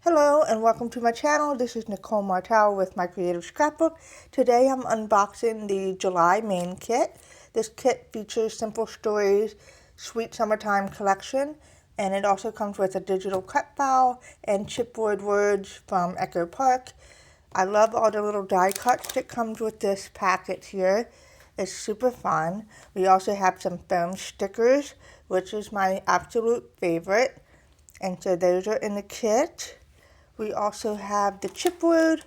Hello and welcome to my channel. This is Nicole Martel with My Creative Scrapbook. Today I'm unboxing the July main kit. This kit features Simple Stories Sweet Summertime Collection, and it also comes with a digital cut file and chipboard words from Echo Park. I love all the little die cuts that comes with this packet here. It's super fun. We also have some foam stickers, which is my absolute favorite. And so those are in the kit. We also have the chipboard,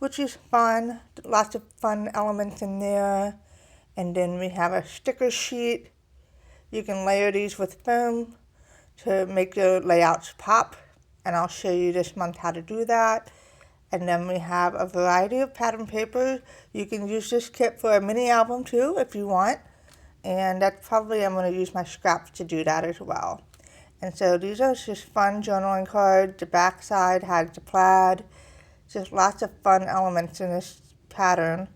which is fun. Lots of fun elements in there. And then we have a sticker sheet. You can layer these with foam to make the layouts pop. And I'll show you this month how to do that. And then we have a variety of pattern papers. You can use this kit for a mini album too if you want. And that's probably, I'm going to use my scraps to do that as well. And so these are just fun journaling cards. The back side has the plaid. Just lots of fun elements in this pattern.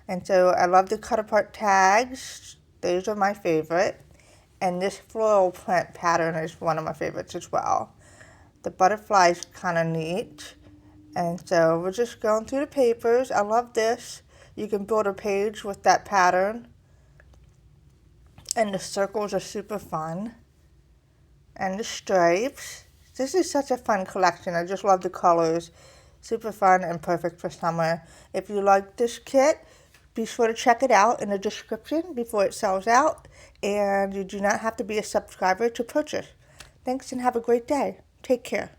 And so I love the cut apart tags. Those are my favorite. And this floral print pattern is one of my favorites as well. The butterfly is kind of neat. And so we're just going through the papers. I love this. You can build a page with that pattern. And the circles are super fun. And the stripes. This is such a fun collection. I just love the colors. Super fun and perfect for summer. If you like this kit, be sure to check it out in the description before it sells out. And you do not have to be a subscriber to purchase. Thanks and have a great day. Take care.